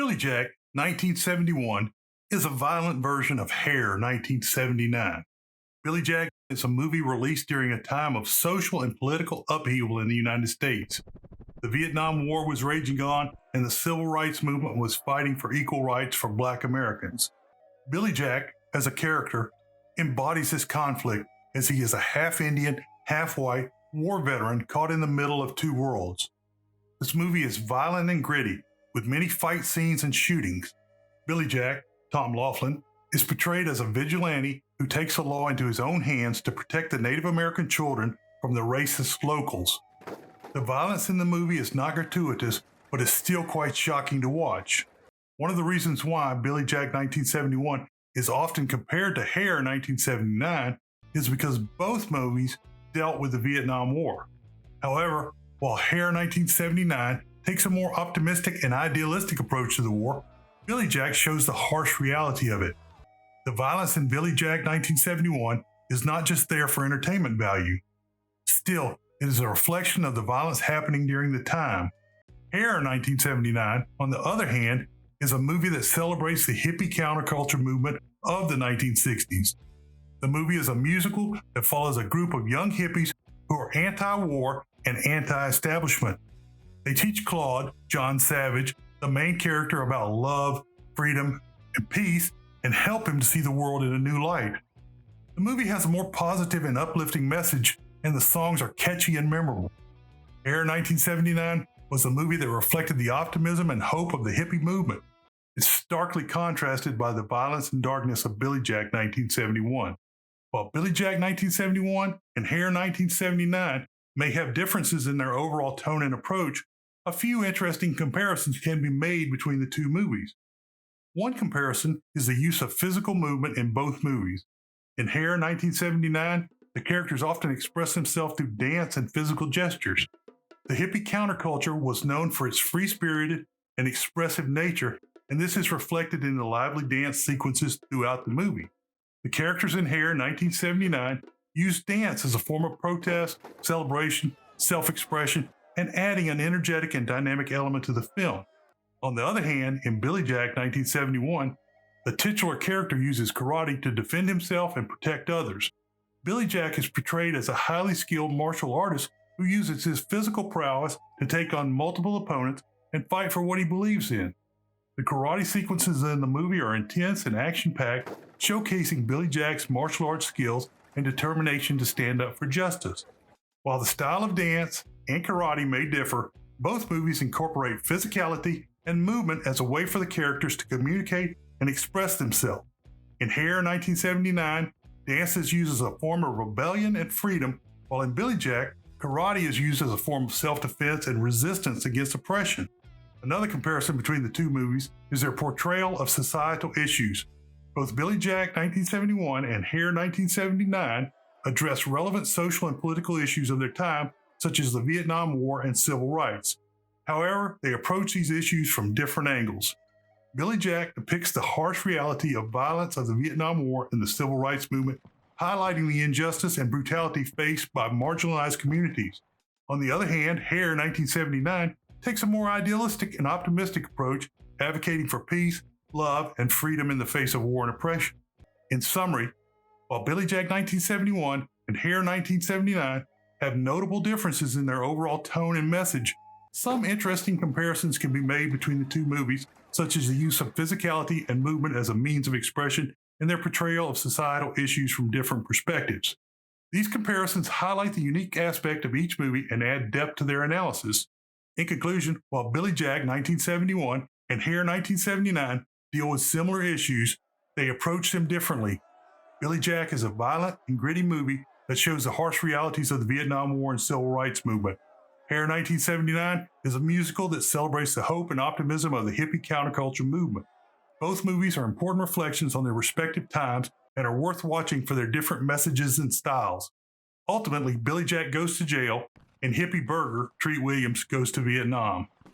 Billy Jack, 1971, is a violent version of Hair, 1979. Billy Jack is a movie released during a time of social and political upheaval in the United States. The Vietnam War was raging on, and the civil rights movement was fighting for equal rights for Black Americans. Billy Jack, as a character, embodies this conflict as he is a half-Indian, half-white war veteran caught in the middle of two worlds. This movie is violent and gritty, with many fight scenes and shootings. Billy Jack, Tom Laughlin, is portrayed as a vigilante who takes the law into his own hands to protect the Native American children from the racist locals. The violence in the movie is not gratuitous, but is still quite shocking to watch. One of the reasons why Billy Jack 1971 is often compared to Hair 1979 is because both movies dealt with the Vietnam War. However, while Hair 1979 takes a more optimistic and idealistic approach to the war, Billy Jack shows the harsh reality of it. The violence in Billy Jack 1971 is not just there for entertainment value. Still, it is a reflection of the violence happening during the time. Hair 1979, on the other hand, is a movie that celebrates the hippie counterculture movement of the 1960s. The movie is a musical that follows a group of young hippies who are anti-war and anti-establishment. They teach Claude, John Savage, the main character, about love, freedom, and peace, and help him to see the world in a new light. The movie has a more positive and uplifting message, and the songs are catchy and memorable. Hair 1979 was a movie that reflected the optimism and hope of the hippie movement. It's starkly contrasted by the violence and darkness of Billy Jack 1971. While Billy Jack 1971 and Hair 1979 may have differences in their overall tone and approach, a few interesting comparisons can be made between the two movies. One comparison is the use of physical movement in both movies. In Hair 1979, the characters often express themselves through dance and physical gestures. The hippie counterculture was known for its free-spirited and expressive nature, and this is reflected in the lively dance sequences throughout the movie. The characters in Hair 1979 used dance as a form of protest, celebration, self-expression, and adding an energetic and dynamic element to the film. On the other hand, in Billy Jack 1971, the titular character uses karate to defend himself and protect others. Billy Jack is portrayed as a highly skilled martial artist who uses his physical prowess to take on multiple opponents and fight for what he believes in. The karate sequences in the movie are intense and action-packed, showcasing Billy Jack's martial arts skills and determination to stand up for justice. While the style of dance and karate may differ, both movies incorporate physicality and movement as a way for the characters to communicate and express themselves. In Hair 1979, dance is used as a form of rebellion and freedom, while in Billy Jack, karate is used as a form of self-defense and resistance against oppression. Another comparison between the two movies is their portrayal of societal issues. Both Billy Jack 1971 and Hair 1979 address relevant social and political issues of their time, such as the Vietnam War and civil rights. However, they approach these issues from different angles. Billy Jack depicts the harsh reality of violence of the Vietnam War and the civil rights movement, highlighting the injustice and brutality faced by marginalized communities. On the other hand, Hair 1979 takes a more idealistic and optimistic approach, advocating for peace, love, and freedom in the face of war and oppression. In summary, while Billy Jack 1971 and Hair 1979 have notable differences in their overall tone and message, some interesting comparisons can be made between the two movies, such as the use of physicality and movement as a means of expression and their portrayal of societal issues from different perspectives. These comparisons highlight the unique aspect of each movie and add depth to their analysis. In conclusion, while Billy Jack 1971 and Hair 1979 deal with similar issues, they approach them differently. Billy Jack is a violent and gritty movie that shows the harsh realities of the Vietnam War and civil rights movement. Hair 1979 is a musical that celebrates the hope and optimism of the hippie counterculture movement. Both movies are important reflections on their respective times and are worth watching for their different messages and styles. Ultimately, Billy Jack goes to jail, and hippie burger Treat Williams goes to Vietnam.